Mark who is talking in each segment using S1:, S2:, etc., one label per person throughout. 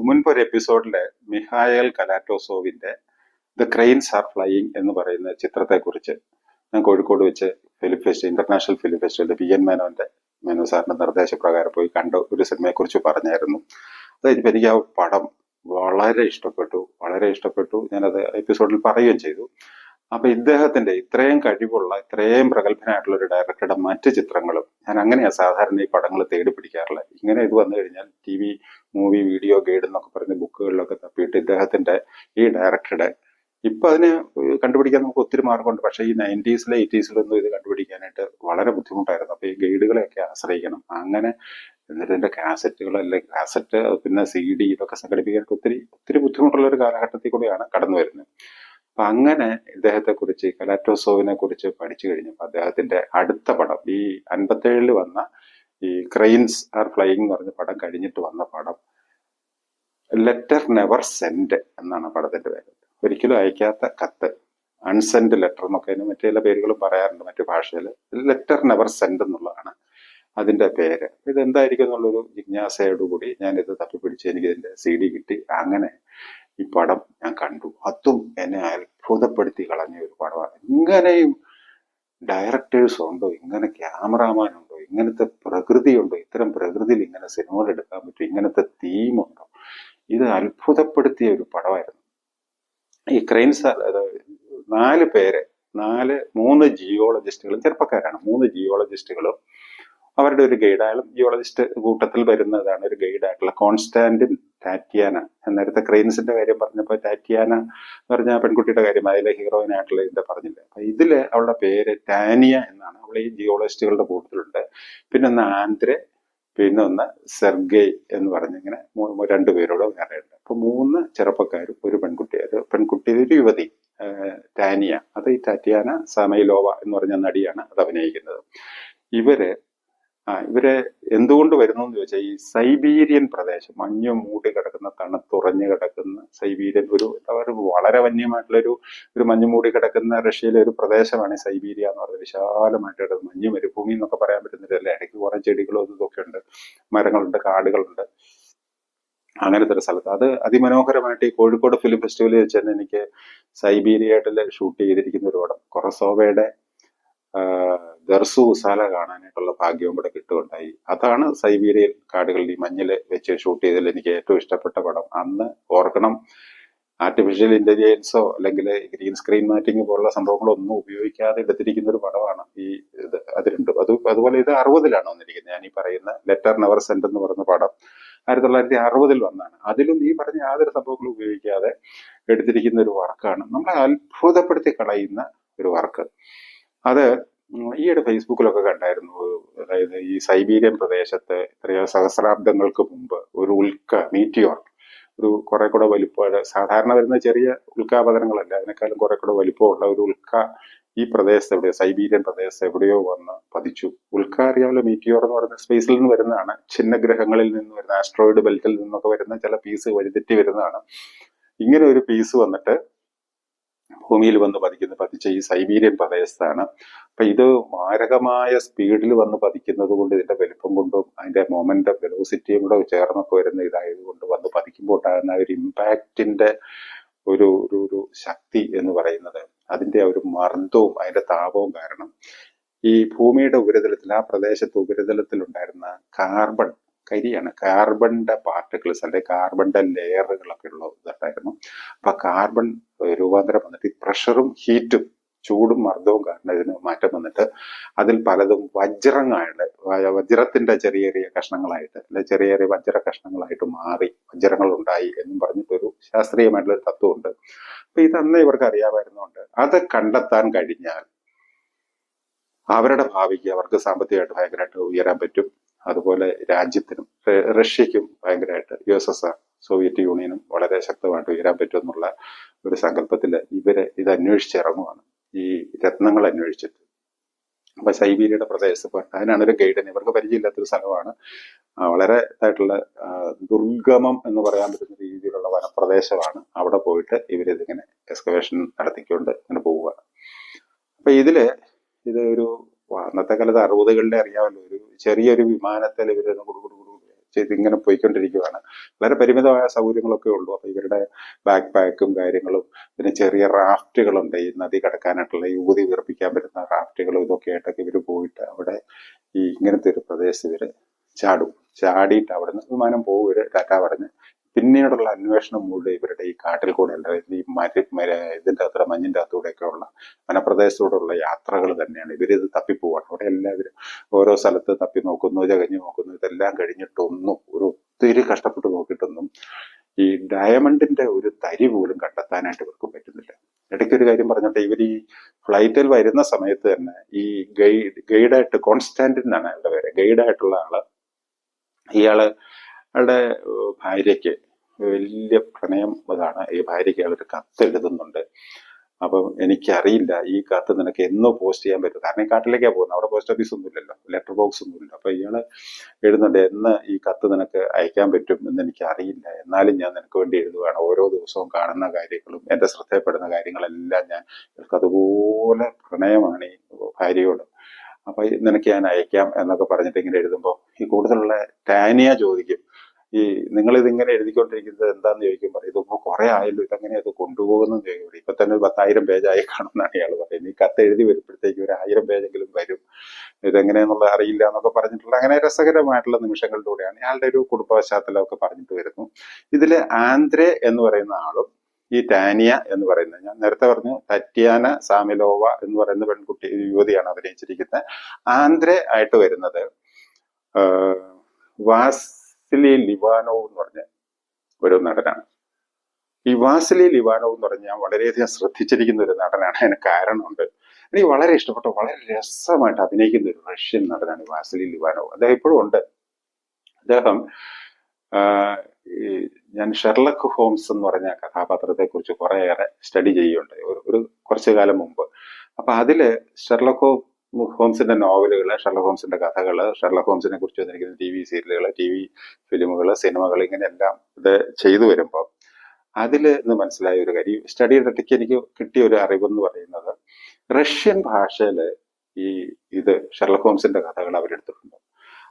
S1: മുൻപ് ഒരു എപ്പിസോഡില് മിഹായൽ കലാറ്റോസോവിന്റെ the cranes are flying എന്ന് പറയുന്ന ചിത്രത്തെക്കുറിച്ച് ഞാൻ കോഴിക്കോട് വെച്ച് ഇന്റർനാഷണൽ ഫിലിം ഫെസ്റ്റിവലിന്റെ മേനോ സാറിന്റെ നിർദ്ദേശപ്രകാരം പോയി കണ്ട ഒരു സിനിമയെക്കുറിച്ച് പറഞ്ഞായിരുന്നു. അത് കഴിഞ്ഞപ്പോൾ എനിക്ക് ആ പടം വളരെ ഇഷ്ടപ്പെട്ടു. ഞാനത് എപ്പിസോഡിൽ പറയുകയും ചെയ്തു. അപ്പൊ ഇദ്ദേഹത്തിന്റെ ഇത്രയും കഴിവുള്ള, ഇത്രയും പ്രഗത്ഭനായിട്ടുള്ള ഒരു ഡയറക്ടറുടെ മറ്റ് ചിത്രങ്ങളും ഞാൻ അങ്ങനെയാ സാധാരണ ഈ പടങ്ങൾ തേടി പിടിക്കാറുള്ളത്. ഇങ്ങനെ ഇത് വന്നു കഴിഞ്ഞാൽ TV, മൂവി, വീഡിയോ ഗൈഡ് എന്നൊക്കെ പറഞ്ഞ ബുക്കുകളിലൊക്കെ തപ്പിയിട്ട് ഇദ്ദേഹത്തിന്റെ ഈ ഡയറക്ടറുടെ ഇപ്പൊ അതിന് കണ്ടുപിടിക്കാൻ നമുക്ക് ഒത്തിരി മാർഗമുണ്ട്. പക്ഷെ ഈ 90s-ലെ 80s-ലൊന്നും ഇത് കണ്ടുപിടിക്കാനായിട്ട് വളരെ ബുദ്ധിമുട്ടായിരുന്നു. അപ്പൊ ഈ ഗൈഡുകളെയൊക്കെ ആശ്രയിക്കണം. അങ്ങനെ എന്നിട്ട് ഇതിന്റെ കാസറ്റ് പിന്നെ CD ഇതൊക്കെ സംഘടിപ്പിക്കാനായിട്ട് ഒത്തിരി ബുദ്ധിമുട്ടുള്ള ഒരു കാലഘട്ടത്തിൽ കൂടിയാണ് കടന്നു വരുന്നത്. അപ്പൊ അങ്ങനെ ഇദ്ദേഹത്തെ കുറിച്ച്, കലാറ്റോസോവിനെ കുറിച്ച് പഠിച്ചു കഴിഞ്ഞപ്പോൾ അദ്ദേഹത്തിന്റെ അടുത്ത പടം ഈ 57-ൽ വന്ന ഈ ക്രെയിൻസ് ആർ ഫ്ലൈയിങ് എന്ന് പറഞ്ഞ പടം കഴിഞ്ഞിട്ട് വന്ന പടം ലെറ്റർ നെവർ സെൻഡ് എന്നാണ് പടത്തിന്റെ പേര്. ഒരിക്കലും അയക്കാത്ത കത്ത്, അൺസെൻഡ് ലെറ്റർ എന്നൊക്കെ അതിന് മറ്റു ചില പേരുകളും പറയാറുണ്ട് മറ്റു ഭാഷയിൽ. ലെറ്റർ നെവർ സെൻഡ് എന്നുള്ളതാണ് അതിന്റെ പേര്. ഇത് എന്തായിരിക്കും എന്നുള്ളൊരു ജിജ്ഞാസയോടുകൂടി ഞാനിത് തപ്പിപ്പിടിച്ച് എനിക്ക് ഇതിന്റെ CD കിട്ടി. അങ്ങനെ ഈ പടം ഞാൻ കണ്ടു. അതും എന്നെ അത്ഭുതപ്പെടുത്തി കളഞ്ഞ ഒരു പടമാണ്. ഇങ്ങനെയും ഡയറക്ടേഴ്സ് ഉണ്ടോ, ഇങ്ങനെ ക്യാമറാമാൻ ഉണ്ടോ, ഇങ്ങനത്തെ പ്രകൃതിയുണ്ടോ, ഇത്തരം പ്രകൃതിയിൽ ഇങ്ങനെ സിനിമകൾ എടുക്കാൻ പറ്റും, ഇങ്ങനത്തെ തീമുണ്ടോ? ഇത് അത്ഭുതപ്പെടുത്തിയ ഒരു പടമായിരുന്നു. ഈ ക്രെയിൻസ് 4 പേര്, 3 ജിയോളജിസ്റ്റുകളും ചെറുപ്പക്കാരാണ്. 3 ജിയോളജിസ്റ്റുകളും അവരുടെ ഒരു ഗൈഡ്, അയാളും ജിയോളജിസ്റ്റ് കൂട്ടത്തിൽ വരുന്നതാണ്, ഒരു ഗൈഡായിട്ടുള്ള കോൺസ്റ്റാന്റിൻ ടാറ്റിയാന. നേരത്തെ ക്രെയിൻസിന്റെ കാര്യം പറഞ്ഞപ്പോൾ ടാറ്റിയാന എന്ന് പറഞ്ഞ പെൺകുട്ടിയുടെ കാര്യം അതിലെ ഹീറോയിനായിട്ടുള്ള ഇതിന്റെ പറഞ്ഞില്ല. അപ്പൊ ഇതില് അവളുടെ പേര് ടാനിയ എന്നാണ്. അവൾ ഈ ജിയോളജിസ്റ്റുകളുടെ കൂട്ടത്തിലുണ്ട്. പിന്നെ ഒന്ന് ആന്ദ്രെ, പിന്നെ ഒന്ന് സെർഗേയ് എന്ന് പറഞ്ഞിങ്ങനെ 2 പേരോട് വേറെ ഉണ്ട്. അപ്പൊ 3 ചെറുപ്പക്കാരും ഒരു പെൺകുട്ടി ഒരു യുവതി ടാനിയ. അത് ഈ ടാറ്റിയാന സമൈലോവ എന്ന് പറഞ്ഞ നടിയാണ് അത് അഭിനയിക്കുന്നത്. ഇവരെ എന്തുകൊണ്ട് വരുന്നു എന്ന് ചോദിച്ചാൽ ഈ സൈബീരിയൻ പ്രദേശം, മഞ്ഞ് മൂടി കിടക്കുന്ന, തണുത്തുറഞ്ഞു കിടക്കുന്ന സൈബീരിയൻ, ഒരു വളരെ വന്യമായിട്ടുള്ള ഒരു മഞ്ഞ് മൂടി കിടക്കുന്ന റഷ്യയിലെ ഒരു പ്രദേശമാണ് സൈബീരിയ എന്ന് പറയുന്നത്. വിശാലമായിട്ട് കിടക്കുന്ന മഞ്ഞ് മരുഭൂമി എന്നൊക്കെ പറയാൻ പറ്റുന്നില്ല. ഇടയ്ക്ക് കുറെ ചെടികളും ഇതൊക്കെ ഉണ്ട്, മരങ്ങളുണ്ട്, കാടുകളുണ്ട്. അങ്ങനത്തെ ഒരു സ്ഥലത്ത് അത് അതിമനോഹരമായിട്ട് ഈ കോഴിക്കോട് ഫിലിം ഫെസ്റ്റിവലിൽ വെച്ച് തന്നെ എനിക്ക് സൈബീരിയയിൽ ഷൂട്ട് ചെയ്തിരിക്കുന്ന ഒരു പടം കൊറസോവയുടെ ദർസു ഉസാല കാണാനായിട്ടുള്ള ഭാഗ്യവും കൂടെ കിട്ടുകയുണ്ടായി. അതാണ് സൈബീരിയൻ കാടുകളിൽ ഈ മഞ്ഞില് വെച്ച് ഷൂട്ട് ചെയ്തതിൽ എനിക്ക് ഏറ്റവും ഇഷ്ടപ്പെട്ട പടം. അന്ന് ഓർക്കണം, ആർട്ടിഫിഷ്യൽ ഇന്റലിജൻസോ അല്ലെങ്കിൽ ഗ്രീൻ സ്ക്രീൻ മാറ്റിംഗ് പോലുള്ള സംഭവങ്ങളോ ഒന്നും ഉപയോഗിക്കാതെ എടുത്തിരിക്കുന്ന ഒരു പടമാണ് ഈ ഇത്. അത് രണ്ടും അതുപോലെ ഇത് 60-ലാണ് വന്നിരിക്കുന്നത്. ഞാൻ ഈ പറയുന്ന ലെറ്റർ നെവർ സെൻഡ് എന്ന് പറയുന്ന പടം 1960-ൽ വന്നാണ്. അതിലും ഈ പറഞ്ഞ യാതൊരു സംഭവങ്ങളും ഉപയോഗിക്കാതെ എടുത്തിരിക്കുന്ന ഒരു വർക്കാണ്. നമ്മളെ അത്ഭുതപ്പെടുത്തി കളയുന്ന ഒരു വർക്ക്. അത് ഈയിടെ ഫേസ്ബുക്കിലൊക്കെ കണ്ടായിരുന്നു. അതായത് ഈ സൈബീരിയൻ പ്രദേശത്ത് എത്രയോ സഹസ്രാബ്ദങ്ങൾക്ക് മുമ്പ് ഒരു മീറ്റിയോർ, ഒരു കുറെ കൂടെ വലിപ്പമുള്ള, സാധാരണ വരുന്ന ചെറിയ ഉൽക്കാപതനങ്ങളല്ല, അതിനേക്കാളും കുറെ കൂടെ വലിപ്പമുള്ള ഒരു ഈ പ്രദേശത്ത് സൈബീരിയൻ പ്രദേശത്ത് എവിടെയോ വന്ന് പതിച്ചു. അറിയാമല്ലോ, മീറ്റിയോർ എന്ന് പറയുന്ന സ്പേസിൽ നിന്ന് വരുന്നതാണ്. ഗ്രഹങ്ങളിൽ നിന്ന് വരുന്ന, ആസ്ട്രോയിഡ് ബെൽറ്റിൽ നിന്നൊക്കെ വരുന്ന ചില പീസ് വഴിതെറ്റി വരുന്നതാണ്. ഇങ്ങനെ ഒരു പീസ് വന്നിട്ട് ഭൂമിയിൽ വന്ന് പതിച്ച ഈ സൈബീരിയൻ പ്രദേശത്താണ്. അപ്പൊ ഇത് മാരകമായ സ്പീഡിൽ വന്ന് പതിക്കുന്നത് കൊണ്ട്, ഇതിന്റെ വലുപ്പം കൊണ്ടും അതിന്റെ മൊമെന്റം വെലോസിറ്റിയും കൂടെ ചേർന്നൊക്കെ വരുന്ന ഇതായതുകൊണ്ട് വന്ന് പതിക്കുമ്പോൾ ഉണ്ടാകുന്ന ഒരു ഇമ്പാക്റ്റിന്റെ ഒരു ശക്തി എന്ന് പറയുന്നത്, അതിന്റെ ഒരു മർദ്ദവും അതിന്റെ താപവും കാരണം ഈ ഭൂമിയുടെ ഉപരിതലത്തിൽ, ആ പ്രദേശത്ത് ഉപരിതലത്തിൽ ഉണ്ടായിരുന്ന കരിയാണ്, കാർബണിന്റെ പാർട്ടിക്കിൾസ് അല്ലെങ്കിൽ കാർബണിന്റെ ലെയറുകളൊക്കെ ഉള്ള ഇതുണ്ടായിരുന്നു. അപ്പൊ കാർബൺ രൂപാന്തരം വന്നിട്ട് പ്രഷറും ഹീറ്റും, ചൂടും മർദ്ദവും കാരണം ഇതിന് മാറ്റം വന്നിട്ട് അതിൽ പലതും വജ്രത്തിന്റെ ചെറിയ കഷ്ണങ്ങളായിട്ട്, അല്ലെ ചെറിയ വജ്ര കഷ്ണങ്ങളായിട്ട് മാറി വജ്രങ്ങൾ ഉണ്ടായി എന്നും പറഞ്ഞിട്ടൊരു ശാസ്ത്രീയമായിട്ടുള്ള ഒരു തത്വമുണ്ട്. അപ്പൊ ഇതന്നേ ഇവർക്ക് അറിയാമായിരുന്നുണ്ട്. അത് കണ്ടെത്താൻ കഴിഞ്ഞാൽ അവരുടെ ഭാവിക്ക് അവർക്ക് സാമ്പത്തികമായിട്ട് ഭയങ്കരമായിട്ട് ഉയരാൻ പറ്റും. അതുപോലെ രാജ്യത്തിനും, റഷ്യക്കും ഭയങ്കരമായിട്ട്, USSR സോവിയറ്റ് യൂണിയനും വളരെ ശക്തമായിട്ട് ഉയരാൻ പറ്റും എന്നുള്ള ഒരു സങ്കല്പത്തില് ഇവര് ഇത് അന്വേഷിച്ചിറങ്ങുവാണ്, ഈ രത്നങ്ങൾ അന്വേഷിച്ചിട്ട്. അപ്പൊ സൈബീരിയയുടെ പ്രദേശത്ത് അതിനാണ് ഒരു ഗൈഡിന്, ഇവർക്ക് പരിചയമില്ലാത്തൊരു സ്ഥലമാണ്, വളരെ ഇതായിട്ടുള്ള ദുർഗമം എന്ന് പറയാൻ പറ്റുന്ന രീതിയിലുള്ള വനപ്രദേശമാണ്. അവിടെ പോയിട്ട് ഇവരിതിങ്ങനെ എക്സ്കവേഷൻ നടത്തിക്കൊണ്ട് ഇങ്ങനെ പോവുക. അപ്പൊ ഇത് ഒരു അന്നത്തെ കാലത്ത് 60-കളുടെ അറിയാമല്ലോ, ഒരു ചെറിയൊരു വിമാനത്തിൽ ഇവരൊന്ന് ചെയ്ത് ഇങ്ങനെ പോയിക്കൊണ്ടിരിക്കുകയാണ്. വളരെ പരിമിതമായ സൗകര്യങ്ങളൊക്കെ ഉള്ളൂ. അപ്പൊ ഇവരുടെ ബാക്ക് പാക്കും കാര്യങ്ങളും, പിന്നെ ചെറിയ റാഫ്റ്റുകളുണ്ട് ഈ നദി കടക്കാനായിട്ടുള്ള, ഈ ഊതി വീർപ്പിക്കാൻ പറ്റുന്ന റാഫ്റ്റുകളും ഇതൊക്കെ ആയിട്ടൊക്കെ ഇവർ പോയിട്ട് അവിടെ ഈ ഇങ്ങനത്തെ ഒരു പ്രദേശത്ത് ഇവര് ചാടിയിട്ട് അവിടുന്ന് വിമാനം പോകും, ഇവര് ടാറ്റ പറഞ്ഞ് പിന്നീടുള്ള അന്വേഷണം മുഴുവൻ ഇവരുടെ ഈ കാട്ടിൽ കൂടെ അല്ല, ഈ ഇതിന്റെ അകത്തൂടെ, മഞ്ഞിന്റെ അകത്തൂടെയൊക്കെ ഉള്ള വനപ്രദേശത്തൂടെയുള്ള യാത്രകൾ തന്നെയാണ്. ഇവരിത് തപ്പിപ്പോവാണ്. അവിടെ എല്ലാവരും ഓരോ സ്ഥലത്ത് തപ്പി നോക്കുന്നു, ചകഞ്ഞു നോക്കുന്നു. ഇതെല്ലാം കഴിഞ്ഞിട്ടൊന്നും, ഒത്തിരി കഷ്ടപ്പെട്ട് നോക്കിയിട്ടൊന്നും ഈ ഡയമണ്ടിന്റെ ഒരു തരി പോലും കണ്ടെത്താനായിട്ട് ഇവർക്ക് പറ്റുന്നില്ല. ഇടയ്ക്കൊരു കാര്യം പറഞ്ഞിട്ട്, ഇവർ ഈ ഫ്ലൈറ്റിൽ വരുന്ന സമയത്ത് തന്നെ ഈ ഗൈഡായിട്ട്, കോൺസ്റ്റാന്റിൻ എന്നാണ് അയാളുടെ പേര്, ഗൈഡായിട്ടുള്ള ആള്, ഇയാളുടെ ഭാര്യയ്ക്ക് വലിയ പ്രണയം അതാണ്. ഈ ഭാര്യയ്ക്ക് അയാളൊരു കത്ത് എഴുതുന്നുണ്ട്. അപ്പം എനിക്കറിയില്ല ഈ കത്ത് നിനക്ക് എന്നോ പോസ്റ്റ് ചെയ്യാൻ പറ്റും, കാരണം ഈ കാട്ടിലേക്കാ പോകുന്നത്, അവിടെ പോസ്റ്റ് ഓഫീസ് ഒന്നും ഇല്ലല്ലോ, ലെറ്റർ ബോക്സ് ഒന്നും ഇല്ല. അപ്പൊ ഇയാള് എഴുതുന്നുണ്ട്, എന്ന് ഈ കത്ത് നിനക്ക് അയക്കാൻ പറ്റും എന്ന് എനിക്ക് അറിയില്ല, എന്നാലും ഞാൻ നിനക്ക് വേണ്ടി എഴുതുകയാണ്. ഓരോ ദിവസവും കാണുന്ന കാര്യങ്ങളും എന്റെ ശ്രദ്ധയപ്പെടുന്ന കാര്യങ്ങളെല്ലാം ഞാൻ, അതുപോലെ പ്രണയമാണ് ഈ ഭാര്യയോട്, അപ്പൊ നിനക്ക് ഞാൻ അയക്കാം എന്നൊക്കെ പറഞ്ഞിട്ട് ഇങ്ങനെ എഴുതുമ്പോ ഈ കൂടുതലുള്ള ടാനിയ ചോദിക്കും, ഈ നിങ്ങൾ ഇതിങ്ങനെ എഴുതിക്കൊണ്ടിരിക്കുന്നത് എന്താന്ന് ചോദിക്കുമ്പോൾ, ഇതിപ്പോ കുറെ ആയല്ലോ, ഇതെങ്ങനെ ഇത് കൊണ്ടുപോകുന്നു ചോദിക്കും. ഇപ്പൊ തന്നെ 10,000 പേജ് ആയി കാണുമെന്നാണ് ഇയാൾ പറയുന്നത്. ഈ കത്ത് എഴുതി വരുമ്പോഴത്തേക്ക് ഒരു 1000 പേജെങ്കിലും വരും, ഇതെങ്ങനെയാന്നുള്ള അറിയില്ല എന്നൊക്കെ പറഞ്ഞിട്ടുള്ള അങ്ങനെ രസകരമായിട്ടുള്ള നിമിഷങ്ങളിലൂടെയാണ് ഇയാളുടെ ഒരു കുടുംബ പശ്ചാത്തലമൊക്കെ പറഞ്ഞിട്ട് വരുന്നു. ഇതില് ആന്ദ്രേ എന്ന് പറയുന്ന ആളും ഈ ടാനിയ എന്ന് പറയുന്നത്, ഞാൻ നേരത്തെ പറഞ്ഞു ടറ്റ്യാന സാമിലോവ എന്ന് പറയുന്ന പെൺകുട്ടി, യുവതിയാണ് അഭിനയിച്ചിരിക്കുന്നത്. ആന്ദ്രേ ആയിട്ട് വരുന്നത് വാസിലി ലിവാനോവ് എന്ന് പറഞ്ഞ ഒരു നടനാണ്. ഈ വാസിലി ലിവാനോവ് എന്ന് പറഞ്ഞാൽ ഞാൻ വളരെയധികം ശ്രദ്ധിച്ചിരിക്കുന്ന ഒരു നടനാണ്. അതിന് കാരണമുണ്ട്. എനിക്ക് വളരെ ഇഷ്ടപ്പെട്ട, വളരെ രസമായിട്ട് അഭിനയിക്കുന്ന ഒരു റഷ്യൻ നടനാണ് ഈ വാസിലി ലിവാനോവ്. അദ്ദേഹം ഇപ്പോഴും ഉണ്ട്. അദ്ദേഹം ഞാൻ ഷെർലക് ഹോംസ് എന്ന് പറഞ്ഞ കഥാപാത്രത്തെ കുറിച്ച് കുറേയേറെ സ്റ്റഡി ചെയ്യുകയുണ്ടായി ഒരു കുറച്ചു കാലം മുമ്പ്. അപ്പൊ അതില് ഷെർലക് ഹോംസിന്റെ നോവലുകള്, ഷെർലക് ഹോംസിന്റെ കഥകള്, ഷെർലക് ഹോംസിനെ കുറിച്ച് വന്നിരിക്കുന്ന TV സീരിയലുകള്, TV ഫിലിമുകള്, സിനിമകൾ, ഇങ്ങനെയെല്ലാം ഇത് ചെയ്തു വരുമ്പോ അതില് നിന്ന് മനസ്സിലായ ഒരു കാര്യം, സ്റ്റഡിയുടെ ഇടയ്ക്ക് എനിക്ക് കിട്ടിയ ഒരു അറിവെന്ന് പറയുന്നത്, റഷ്യൻ ഭാഷയില് ഇത് ഷെർലക് ഹോംസിന്റെ കഥകൾ അവരെടുത്തിട്ടുണ്ട്.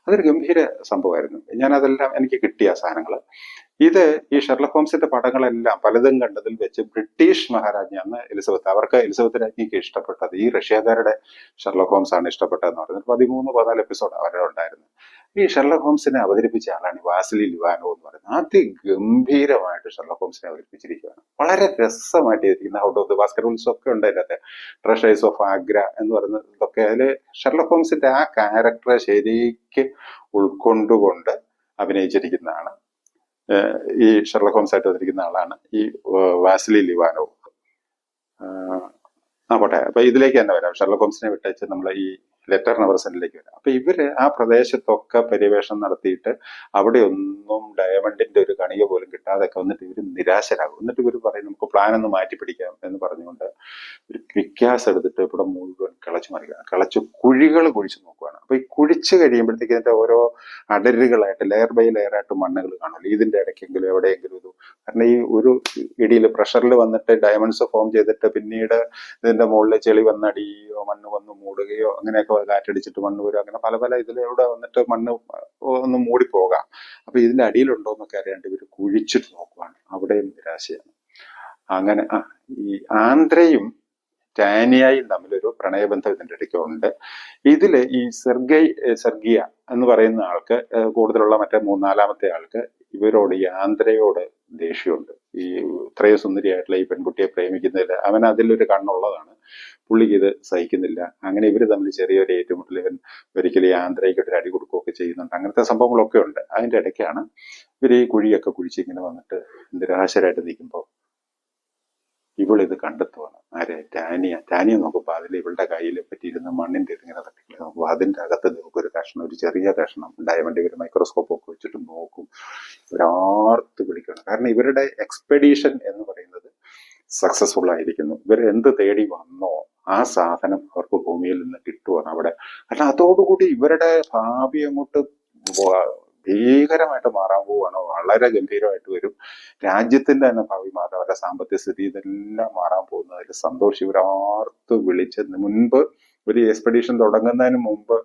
S1: അതൊരു ഗംഭീര സംഭവമായിരുന്നു. ഞാൻ അതെല്ലാം എനിക്ക് കിട്ടിയ സാധനങ്ങൾ. ഇത് ഈ ഷെർലക് ഹോംസിന്റെ പടങ്ങളെല്ലാം പലതും കണ്ടതിൽ വെച്ച് ബ്രിട്ടീഷ് മഹാരാജ്ഞി, അന്ന് എലിസബത്ത്, അവർക്ക് എലിസബത്ത് രാജ്ഞിക്ക് ഇഷ്ടപ്പെട്ടത് ഈ റഷ്യക്കാരുടെ ഷെർലക് ഹോംസ് ആണ് ഇഷ്ടപ്പെട്ടതെന്ന് പറയുന്നത്. 13-14 എപ്പിസോഡ് അവരുടെ ഉണ്ടായിരുന്നു. ഈ ഷെർലക് ഹോംസിനെ അവതരിപ്പിച്ച ആളാണ് വാസിലി ലിവാനോ എന്ന് പറയുന്നത്. അതിഗംഭീരമായിട്ട് ഷെർലക് ഹോംസിനെ അവതരിപ്പിച്ചിരിക്കുകയാണ്. വളരെ രസമായിട്ട് ഇരിക്കുന്ന out of the basket rules ഒക്കെ ഉണ്ട് അതിനകത്ത്. ട്രഷേഴ്സ് ഓഫ് ആഗ്ര എന്ന് പറയുന്നത് ഇതൊക്കെ അതില് ഷെർലക് ഹോംസിന്റെ ആ ക്യാരക്ടറെ ശരിക്ക് ഉൾക്കൊണ്ടുകൊണ്ട് അഭിനയിച്ചിരിക്കുന്നതാണ്. ഈ ഷെർലക് ഹോംസ് ആയിട്ട് വന്നിരിക്കുന്ന ആളാണ് ഈ വാസിലി ലിവാനോവ്. പോട്ടെ, അപ്പൊ ഇതിലേക്ക് തന്നെ വരാം. ഷെർലക് ഹോംസിനെ വിട്ടേച്ച് നമ്മൾ ഈ ലെറ്റർ നവർസനിലേക്ക് വരാം. അപ്പൊ ഇവര് ആ പ്രദേശത്തൊക്കെ പര്യവേഷണം നടത്തിയിട്ട് അവിടെ ഒന്നും ഡയമണ്ടിന്റെ ഒരു കണിക പോലും കിട്ടാതൊക്കെ വന്നിട്ട് ഇവര് നിരാശരാകും. എന്നിട്ട് ഇവര് പറയും, നമുക്ക് പ്ലാൻ ഒന്ന് മാറ്റി പിടിക്കാം എന്ന് പറഞ്ഞുകൊണ്ട് ഒരു ക്വിക്കാസ് എടുത്തിട്ട് ഇവിടെ മുഴുവൻ കിളച്ചു മറിക്കുകയാണ്. കിളച്ച് കുഴികൾ കുഴിച്ചു നോക്കുകയാണ്. അപ്പൊ ഈ കുഴിച്ച് കഴിയുമ്പോഴത്തേക്ക് ഇതിന്റെ ഓരോ അടരുകളായിട്ട്, ലെയർ ബൈ ലെയർ ആയിട്ട് മണ്ണുകൾ കാണുമല്ലോ. ഇതിന്റെ ഇടയ്ക്കെങ്കിലും എവിടെയെങ്കിലും കാരണം ഈ ഒരു ഇടിയിൽ പ്രഷറിൽ വന്നിട്ട് ഡയമണ്ട്സ് ഫോം ചെയ്തിട്ട് പിന്നീട് ഇതിന്റെ മുകളിൽ ചെളി വന്നടിയോ മണ്ണ് വന്ന് മൂടുകയോ അങ്ങനെയൊക്കെ കാറ്റടിച്ചിട്ട് മണ്ണ് വരും, അങ്ങനെ പല പല ഇതിലൂടെ വന്നിട്ട് മണ്ണ് ഒന്ന് മൂടിപ്പോകാം. അപ്പൊ ഇതിന്റെ അടിയിലുണ്ടോ എന്നൊക്കെ അറിയാണ്ട് ഇവര് കുഴിച്ചിട്ട് നോക്കുവാണ്. അവിടെയും നിരാശയാണ്. അങ്ങനെ ഈ ആന്ധ്രയും ടാനിയയും തമ്മിലൊരു പ്രണയബന്ധം ഇതിന്റെ ഇടയ്ക്ക് ഉണ്ട്. ഇതില് ഈ സെർഗിയ എന്ന് പറയുന്ന ആൾക്ക്, കൂടുതലുള്ള മറ്റേ നാലാമത്തെ ആൾക്ക് ഇവരോട്, ഈ ആന്ധ്രയോട് ദേഷ്യമുണ്ട്. ഈ ഇത്രയും സുന്ദരിയായിട്ടുള്ള ഈ പെൺകുട്ടിയെ പ്രേമിക്കുന്നതിൽ അവൻ അതിലൊരു കണ്ണുള്ളതാണ്. പുള്ളിക്ക് ഇത് സഹിക്കുന്നില്ല. അങ്ങനെ ഇവര് തമ്മിൽ ചെറിയൊരു ഏറ്റുമുട്ടൽ, ഇവൻ ഒരിക്കലും ഈ ആന്ധ്രയ്ക്ക് ഒരു അടി കൊടുക്കുകയൊക്കെ ചെയ്യുന്നുണ്ട്. അങ്ങനത്തെ സംഭവങ്ങളൊക്കെ ഉണ്ട്. അതിന്റെ ഇടയ്ക്കാണ് ഇവര് ഈ കുഴിയൊക്കെ കുഴിച്ച് ഇങ്ങനെ വന്നിട്ട് നിരാശരായിട്ട് നിൽക്കുമ്പോൾ ഇവളിത് കണ്ടെത്തുവാണ്. ആരെ? ടാനിയ നോക്കുമ്പോ അതിൽ ഇവളുടെ കയ്യിൽ പറ്റിയിരുന്ന മണ്ണിന്റെ ഇതിങ്ങനെ തട്ടിക്കളി നോക്കുമ്പോൾ അതിന്റെ അകത്ത് ഒരു കഷ്ണം, ഒരു ചെറിയ കഷ്ണം ഡയമണ്ട് ഇവർ മൈക്രോസ്കോപ്പ് ഒക്കെ വെച്ചിട്ട് നോക്കും. ഇവരാർത്ത് പിടിക്കണം. കാരണം ഇവരുടെ എക്സ്പെഡീഷൻ എന്ന് പറയുന്നത് സക്സസ്ഫുൾ ആയിരിക്കുന്നു. ഇവർ എന്ത് തേടി വന്നോ ആ സാധനം അവർക്ക് ഭൂമിയിൽ നിന്ന് കിട്ടുവാണ് അവിടെ. കാരണം അതോടുകൂടി ഇവരുടെ ഭാവി അങ്ങോട്ട് ഭീകരമായിട്ട് മാറാൻ പോവുകയാണ്. വളരെ ഗംഭീരമായിട്ട് വരും. രാജ്യത്തിന്റെ തന്നെ ഭാവി മാറാം, അവരുടെ സാമ്പത്തിക സ്ഥിതി ഇതെല്ലാം മാറാൻ പോകുന്നതിൽ സന്തോഷം ഇവരാർത്ത് വിളിച്ചതിന് മുൻപ്, ഒരു എക്സ്പെഡീഷൻ തുടങ്ങുന്നതിന് മുമ്പ്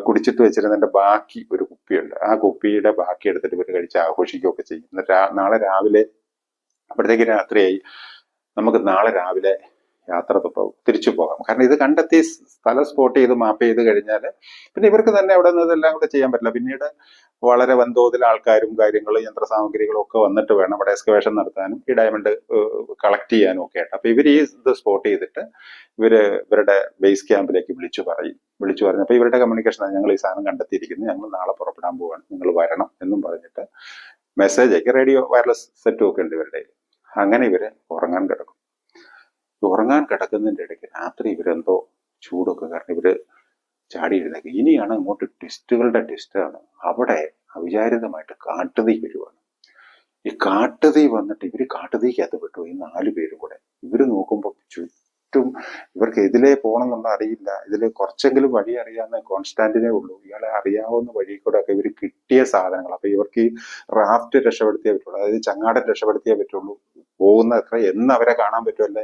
S1: കുടിച്ചിട്ട് വെച്ചിരുന്നതിന്റെ ബാക്കി ഒരു കുപ്പി കുപ്പിയുണ്ട്. ആ കുപ്പിയുടെ ബാക്കി എടുത്തിട്ട് ഇവർ കഴിച്ച് ആഘോഷിക്കുകയൊക്കെ ചെയ്യും. എന്നിട്ട് നാളെ രാവിലെ അപ്പോഴത്തേക്ക് രാത്രിയായി. നമുക്ക് നാളെ രാവിലെ യാത്ര തിരിച്ചു പോകാം. കാരണം ഇത് കണ്ടെത്തി സ്ഥലം സ്പോട്ട് ചെയ്ത് മാപ്പ് ചെയ്ത് കഴിഞ്ഞാൽ പിന്നെ ഇവർക്ക് തന്നെ അവിടെ നിന്ന് ഇതെല്ലാം കൂടെ ചെയ്യാൻ പറ്റില്ല. പിന്നീട് വളരെ വൻതോതിൽ ആൾക്കാരും കാര്യങ്ങളും യന്ത്രസാമഗ്രികളും ഒക്കെ വന്നിട്ട് വേണം അവിടെ എക്സ്കവേഷൻ നടത്താനും ഈ ഡയമണ്ട് കളക്ട് ചെയ്യാനും ഒക്കെ ആയിട്ട്. അപ്പൊ ഇവർ ഈ ഇത് സ്പോട്ട് ചെയ്തിട്ട് ഇവരുടെ ബേസ് ക്യാമ്പിലേക്ക് വിളിച്ചു പറഞ്ഞപ്പോൾ ഇവരുടെ കമ്മ്യൂണിക്കേഷൻ, ഞങ്ങൾ ഈ സാധനം കണ്ടെത്തിയിരിക്കുന്നു, ഞങ്ങൾ നാളെ പുറപ്പെടാൻ പോവാണ്, നിങ്ങൾ വരണം എന്നും പറഞ്ഞിട്ട് മെസ്സേജ് അയക്കും. റേഡിയോ വയർലെസ് സെറ്റും ഒക്കെ ഉണ്ട് ഇവരുടെ. അങ്ങനെ ഇവര് ഉറങ്ങാൻ കിടക്കും. ഉറങ്ങാൻ കിടക്കുന്നതിന്റെ ഇടയ്ക്ക് രാത്രി ഇവരെന്തോ ചൂടൊക്കെ കാരണം ഇവര് ചാടി എഴുന്നേക്കും. ഇനിയാണ് അങ്ങോട്ട് ടെസ്റ്റുകളുടെ ടെസ്റ്റാണ്. അവിടെ അവിചാരിതമായിട്ട് കാട്ടുതീ വരുവാണ്. ഈ കാട്ടുതീ വന്നിട്ട് ഇവര് കാട്ടുതീക്കകത്ത് പെട്ടു, ഈ 4 പേരും കൂടെ. ഇവര് നോക്കുമ്പോൾ ചുറ്റും ഇവർക്ക് ഇതിലേ പോകണം എന്നുള്ള അറിയില്ല. ഇതിൽ കുറച്ചെങ്കിലും വഴി അറിയാവുന്ന കോൺസ്റ്റാന്റിനെ ഉള്ളൂ. ഇയാളെ അറിയാവുന്ന വഴി കൂടെ ഒക്കെ ഇവർ കിട്ടിയ സാധനങ്ങൾ. അപ്പൊ ഇവർക്ക് ഈ റാഫ്റ്റ് രക്ഷപ്പെടുത്തിയേ പറ്റുള്ളൂ, അതായത് ചങ്ങാടൻ രക്ഷപ്പെടുത്തിയേ പറ്റുള്ളൂ. പോകുന്ന എത്ര എന്ന് അവരെ കാണാൻ പറ്റുമല്ലേ,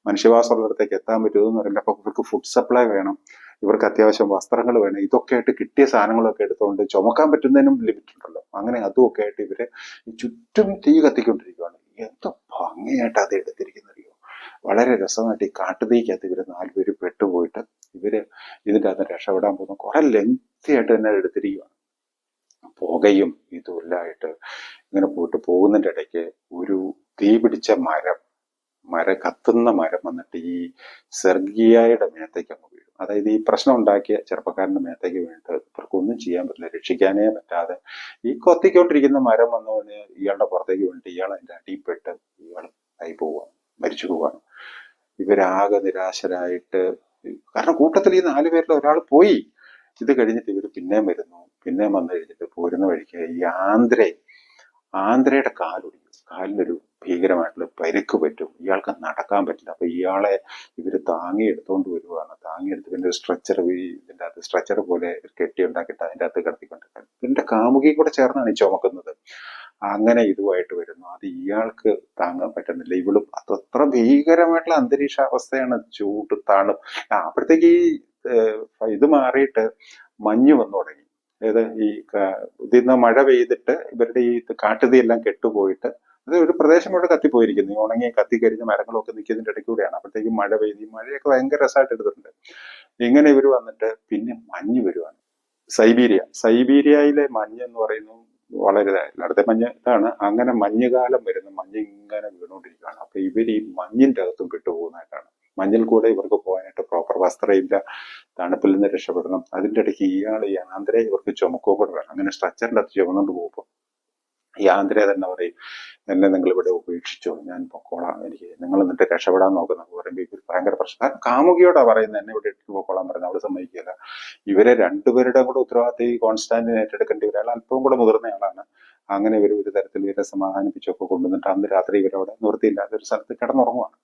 S1: മനുഷ്യവാസമുള്ളിടത്തേക്ക് എത്താൻ പറ്റുമെന്ന് അറിയില്ല. അപ്പൊ ഇവർക്ക് ഫുഡ് സപ്ലൈ വേണം, ഇവർക്ക് അത്യാവശ്യം വസ്ത്രങ്ങൾ വേണം. ഇതൊക്കെ ആയിട്ട് കിട്ടിയ സാധനങ്ങളൊക്കെ എടുത്തുകൊണ്ട് ചുമക്കാൻ പറ്റുന്നതിനും ലിമിറ്റ് ഉണ്ടല്ലോ. അങ്ങനെ അതുമൊക്കെ ആയിട്ട് ഇവര് ചുറ്റും തീ കത്തിക്കൊണ്ടിരിക്കുകയാണ്. എന്തോ ഭംഗിയായിട്ട് അത് എടുത്തിരിക്കുന്നറിയോ, വളരെ രസമായിട്ട്. ഈ കാട്ടുതീക്കകത്ത് ഇവര് 4 പേര് പെട്ടുപോയിട്ട് ഇവര് ഇതിൻ്റെ അകത്ത് രക്ഷപ്പെടാൻ പോകുന്നു. കുറെ ലെങ്തി ആയിട്ട് തന്നെ എടുത്തിരിക്കുകയാണ്. പുകയും ഇതുമില്ലായിട്ട് ഇങ്ങനെ പോകുന്നതിന്റെ ഇടയ്ക്ക് ഒരു തീ പിടിച്ച കത്തുന്ന മരം വന്നിട്ട് ഈ സെർഗിയായുടെ മേത്തേക്ക് അങ്ങ് വീഴും. അതായത് ഈ പ്രശ്നം ഉണ്ടാക്കിയ ചെറുപ്പക്കാരന്റെ മേത്തേക്ക് വീണിട്ട് ഇവർക്കൊന്നും ചെയ്യാൻ പറ്റില്ല, രക്ഷിക്കാനേ പറ്റാതെ ഈ കൊത്തിക്കൊണ്ടിരിക്കുന്ന മരം വന്നുകൊണ്ട് ഇയാളുടെ പുറത്തേക്ക് വീണിട്ട് ഇയാൾ അതിന്റെ അടിയിൽപ്പെട്ട് ഇയാൾ ആയി പോവാണ്, മരിച്ചു പോവാണ്. ഇവരാകെ നിരാശരായിട്ട്, കാരണം കൂട്ടത്തിൽ ഈ 4 പേരിൽ ഒരാൾ പോയി. ഇത് കഴിഞ്ഞിട്ട് ഇവർ പിന്നെയും വന്നു കഴിഞ്ഞിട്ട് പോരുന്ന വഴിക്ക് ഈ ആന്ധ്രയുടെ കാലിനൊരു ഭീകരമായിട്ടുള്ള പരിക്ക് പറ്റും. ഇയാൾക്ക് നടക്കാൻ പറ്റില്ല. അപ്പൊ ഇയാളെ ഇവര് താങ്ങി എടുത്തുകൊണ്ട് വരുവാണ്. താങ്ങിയെടുത്ത് പിന്നെ ഒരു ഇതിന്റെ അകത്ത് സ്ട്രെച്ചർ പോലെ കെട്ടി ഉണ്ടാക്കിയിട്ട് അതിന്റെ അകത്ത് കിടത്തിക്കൊണ്ടിരിക്കുന്നത്. ഇതിന്റെ കാമുകി കൂടെ ചേർന്നാണ് ഈ ചുമക്കുന്നത്. അങ്ങനെ ഇതുമായിട്ട് വരുന്നു. അത് ഇയാൾക്ക് താങ്ങാൻ പറ്റുന്നില്ല. ഇവളും അത്ര ഭീകരമായിട്ടുള്ള അന്തരീക്ഷാവസ്ഥയാണ്, ചൂട് താണും. അപ്പോഴത്തേക്ക് ഈ ഇത് മാറിയിട്ട് മഞ്ഞ് വന്നു തുടങ്ങി. അതായത് ഈ ഇതിന്ന് മഴ പെയ്തിട്ട് ഇവരുടെ ഈ കാട്ടുതീയെല്ലാം കെട്ടുപോയിട്ട് അത് ഒരു പ്രദേശം മുഴുവൻ കത്തിപ്പോയിരിക്കുന്നു. ഈ ഉണങ്ങി കത്തിക്കരിഞ്ഞ മരങ്ങളൊക്കെ നിൽക്കുന്നതിന്റെ ഇടയ്ക്ക് കൂടെയാണ്. അപ്പോഴത്തേക്കും മഴ പെയ്ത് ഈ മഴയൊക്കെ ഭയങ്കര രസമായിട്ട് എടുത്തിട്ടുണ്ട്. ഇങ്ങനെ ഇവർ വന്നിട്ട് പിന്നെ മഞ്ഞ് വരുവാണ്. സൈബീരിയയിലെ മഞ്ഞ് എന്ന് പറയുന്നത് വളരെ അടുത്ത മഞ്ഞ് ഇതാണ്. അങ്ങനെ മഞ്ഞുകാലം വരുന്ന മഞ്ഞ് ഇങ്ങനെ വീണുകൊണ്ടിരിക്കുകയാണ്. അപ്പൊ ഇവർ ഈ മഞ്ഞിന്റെ അകത്തും പെട്ടുപോകുന്നതായിട്ടാണ്. മഞ്ഞിൽ കൂടെ ഇവർക്ക് പോകാനായിട്ട് പ്രോപ്പർ വസ്ത്രമില്ല, തണുപ്പിൽ നിന്ന് രക്ഷപ്പെടണം. അതിന്റെ ഇടയ്ക്ക് ഈ ആന്ധ്ര ഇവർക്ക് ചുമക്കോ കൂടെ വേണം. അങ്ങനെ സ്ട്രക്ചറിന്റെ അകത്ത് ചുമന്നുകൊണ്ട് പോകുമ്പോൾ ഈ ആന്ധ്ര തന്നെ പറയും, എന്നെ നിങ്ങൾ ഇവിടെ ഉപേക്ഷിച്ചോ, ഞാൻ പൊക്കോളാം, എനിക്ക് നിങ്ങൾ എന്നിട്ട് രക്ഷപ്പെടാൻ നോക്കുന്ന പറയുമ്പോൾ ഇവർ ഭയങ്കര പ്രശ്നം. കാമുകിയോടാ പറയുന്നത്, എന്നെ ഇവിടെ ഇട്ട് പൊക്കോളാൻ പറയുന്നത്. അവള് സമ്മതിക്കില്ല. ഇവരെ രണ്ടുപേരുടെ കൂടെ ഉത്തരവാദിത്തം ഈ കോൺസ്റ്റാന്റിനെ ഏറ്റെടുക്കേണ്ടി വരും. അയാൾ അല്പവും കൂടെ മുതിർന്നയാളാണ്. അങ്ങനെ ഇവർ ഒരു തരത്തിൽ ഇവരെ സമാധാനിപ്പിച്ചൊക്കെ കൊണ്ടുവന്നിട്ട് അന്ന് രാത്രി ഇവരവിടെ നിവൃത്തിയില്ലാത്ത ഒരു സ്ഥലത്ത് കിടന്നുറങ്ങുവാണ്.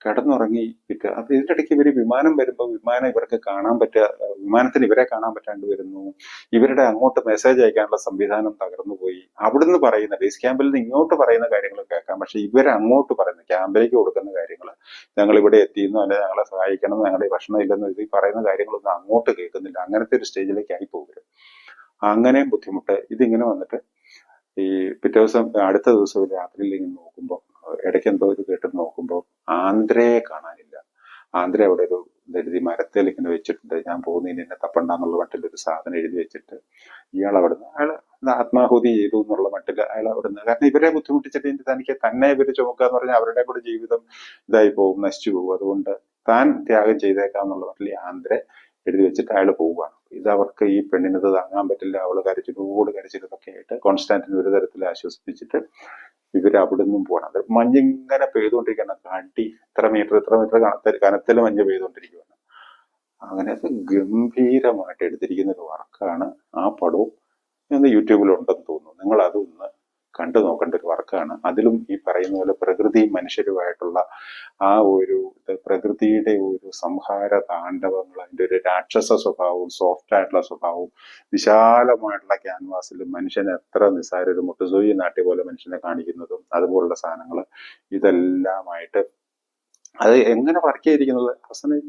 S1: കിടന്നുറങ്ങിയിട്ട് അപ്പൊ ഇതിന്റെ ഇടയ്ക്ക് ഇവര് വിമാനം വരുമ്പോൾ വിമാനം ഇവർക്ക് കാണാൻ വിമാനത്തിന് ഇവരെ കാണാൻ പറ്റാണ്ട് വരുന്നു. ഇവരുടെ അങ്ങോട്ട് മെസ്സേജ് അയക്കാനുള്ള സംവിധാനം തകർന്നു പോയി. അവിടുന്ന് പറയുന്ന ബേസ് ക്യാമ്പിൽ നിന്ന് ഇങ്ങോട്ട് പറയുന്ന കാര്യങ്ങൾ കേൾക്കാം, പക്ഷെ ഇവരെ അങ്ങോട്ട് പറയുന്ന ക്യാമ്പിലേക്ക് കൊടുക്കുന്ന കാര്യങ്ങൾ, ഞങ്ങൾ ഇവിടെ എത്തിയെന്നോ അല്ലെ ഞങ്ങളെ സഹായിക്കണം, ഞങ്ങളുടെ ഭക്ഷണം ഇല്ലെന്നോ ഇത് പറയുന്ന കാര്യങ്ങളൊന്നും അങ്ങോട്ട് കേൾക്കുന്നില്ല. അങ്ങനത്തെ ഒരു സ്റ്റേജിലേക്ക് ആയി പോകും. അങ്ങനെയും ബുദ്ധിമുട്ട്. ഇതിങ്ങനെ വന്നിട്ട് ഈ പിറ്റേ ദിവസം അടുത്ത ദിവസം രാത്രിയിൽ ഇങ്ങനെ നോക്കുമ്പോൾ ഇടയ്ക്ക് എന്തോ ഇത് കേട്ട് നോക്കുമ്പോൾ ആന്ധ്രയെ കാണാനില്ല. ആന്ധ്ര അവിടെ ഒരു എഴുതി മരത്തിൽ ഇങ്ങനെ വെച്ചിട്ടുണ്ട്, ഞാൻ പോകുന്നതിന് എന്നെ തപ്പണ്ടെന്നുള്ള മട്ടിൽ ഒരു സാധനം എഴുതി വെച്ചിട്ട് അയാൾ ആത്മാഹുതി ചെയ്തു എന്നുള്ള മട്ടിൽ അയാൾ അവിടുന്ന്, കാരണം ഇവരെ ബുദ്ധിമുട്ടിച്ചിട്ട് തനിക്ക് തന്നെ ഇവര് ചുമക്കുക എന്ന് പറഞ്ഞാൽ അവരുടെ കൂടെ ജീവിതം ഇതായി പോകും, നശിച്ചു പോകും. അതുകൊണ്ട് താൻ ത്യാഗം ചെയ്തേക്കാന്നുള്ള മട്ടിൽ ആന്ധ്ര എഴുതി വെച്ചിട്ട് അയാൾ പോവുകയാണ്. ഇത് അവർക്ക് ഈ പെണ്ണിനത് താങ്ങാൻ പറ്റില്ല, അവള് കരച്ചിലൊക്കെ ആയിട്ട് കോൺസ്റ്റാന്റിനെ ഒരു തരത്തിൽ ആശ്വസിപ്പിച്ചിട്ട് ഇവര് അവിടെ നിന്നും പോകണം. അത് മഞ്ഞിങ്ങനെ പെയ്തുകൊണ്ടിരിക്കുകയാണ്. അടി ഇത്ര മീറ്റർ കനത്തിൽ മഞ്ഞ് പെയ്തുകൊണ്ടിരിക്കുകയാണ്. അങ്ങനെ ഗംഭീരമായിട്ട് എടുത്തിരിക്കുന്ന ഒരു വർക്കാണ്. ആ പടവും യൂട്യൂബിൽ ഉണ്ടെന്ന് തോന്നുന്നു. നിങ്ങൾ അതൊന്ന് കണ്ടു നോക്കേണ്ട ഒരു വർക്കാണ്. അതിലും ഈ പറയുന്ന പോലെ പ്രകൃതി മനുഷ്യരുമായിട്ടുള്ള ആ ഒരു പ്രകൃതിയുടെ ഒരു സംഹാര താണ്ഡവങ്ങൾ, അതിന്റെ ഒരു രാക്ഷസ സ്വഭാവവും സോഫ്റ്റ് ആയിട്ടുള്ള സ്വഭാവവും വിശാലമായിട്ടുള്ള ക്യാൻവാസിൽ മനുഷ്യനെ എത്ര നിസ്സാര ഒരു മുട്ടുസൂചി നാട്ടി പോലെ മനുഷ്യനെ കാണിക്കുന്നതും അതുപോലുള്ള സാധനങ്ങൾ ഇതെല്ലാമായിട്ട് അത് എങ്ങനെ വർക്ക് ചെയ്തിരിക്കുന്നത്, അവസാനം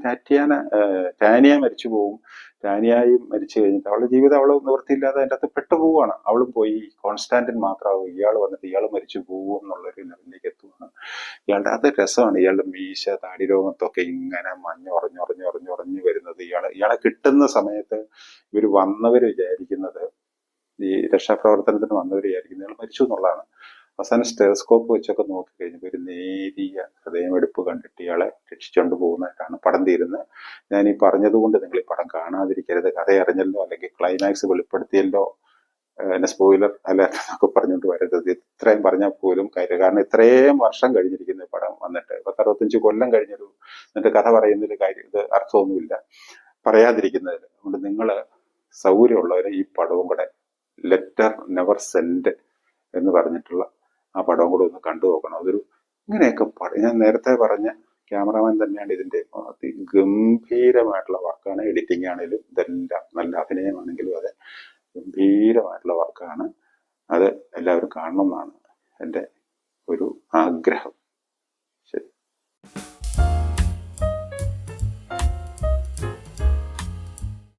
S1: ടാനിയ മരിച്ചു പോകും. ടാനിയായും മരിച്ചു കഴിഞ്ഞിട്ട് അവളുടെ ജീവിതം അവള് നിവൃത്തിയില്ലാതെ അതിൻ്റെ അകത്ത് പെട്ടുപോവാണ്. അവളും പോയി, കോൺസ്റ്റാന്റിൻ മാത്രമാവും, ഇയാൾ വന്നിട്ട് ഇയാൾ മരിച്ചു പോകും എന്നുള്ളൊരു ലെവലിലേക്ക് എത്തുവാണ്. ഇയാളുടെ അത് രസമാണ്, ഇയാളുടെ മീശ താടി രോമത്തൊക്കെ ഇങ്ങനെ മഞ്ഞുറഞ്ഞുറഞ്ഞുറഞ്ഞുറഞ്ഞു വരുന്നത്. ഇയാളെ കിട്ടുന്ന സമയത്ത് ഇവർ വന്നവർ വിചാരിക്കുന്നത്, ഈ രക്ഷാപ്രവർത്തനത്തിന് വന്നവർ വിചാരിക്കുന്നത് ഇയാൾ മരിച്ചു എന്നുള്ളതാണ്. അവസാനം സ്റ്റെതസ്കോപ്പ് വെച്ചൊക്കെ നോക്കി കഴിഞ്ഞപ്പോൾ ഒരു നേരിയ ഹൃദയമെടുപ്പ് കണ്ടിട്ട് ഇയാളെ രക്ഷിച്ചുകൊണ്ട് പോകുന്നതായിട്ടാണ് പടം തീരുന്നത്. ഞാൻ ഈ പറഞ്ഞതുകൊണ്ട് നിങ്ങൾ ഈ പടം കാണാതിരിക്കരുത്. കഥ അറിഞ്ഞല്ലോ അല്ലെങ്കിൽ ക്ലൈമാക്സ് വെളിപ്പെടുത്തിയല്ലോ എന്നെ സ്പോയിലർ അലേർട്ട് എന്നൊക്കെ പറഞ്ഞുകൊണ്ട് വരരുത്. ഇത്രയും പറഞ്ഞാൽ പോലും കാര്യം, കാരണം ഇത്രയും വർഷം കഴിഞ്ഞിരിക്കുന്ന പടം വന്നിട്ട് 10-65 കൊല്ലം കഴിഞ്ഞൊരു എന്നിട്ട് കഥ പറയുന്നതിൽ കാര്യം ഇത് അർത്ഥമൊന്നുമില്ല പറയാതിരിക്കുന്നതിൽ. അതുകൊണ്ട് നിങ്ങൾ സൗകര്യമുള്ളവരെ ഈ പടവും കൂടെ ലെറ്റർ നെവർ സെൻഡ് എന്ന് പറഞ്ഞിട്ടുള്ള ആ പടവും കൂടെ ഒന്ന് കണ്ടു നോക്കണം. അതൊരു ഇങ്ങനെയൊക്കെ ഞാൻ നേരത്തെ പറഞ്ഞ ക്യാമറമാൻ തന്നെയാണ് ഇതിന്റെ ഗംഭീരമായിട്ടുള്ള വർക്കാണ്. എഡിറ്റിംഗ് ആണെങ്കിലും ഇതെല്ലാം നല്ല അഭിനയമാണെങ്കിലും അതെ ഗംഭീരമായിട്ടുള്ള വർക്കാണ്. അത് എല്ലാവരും കാണണം എന്നാണ് എൻ്റെ ഒരു ആഗ്രഹം.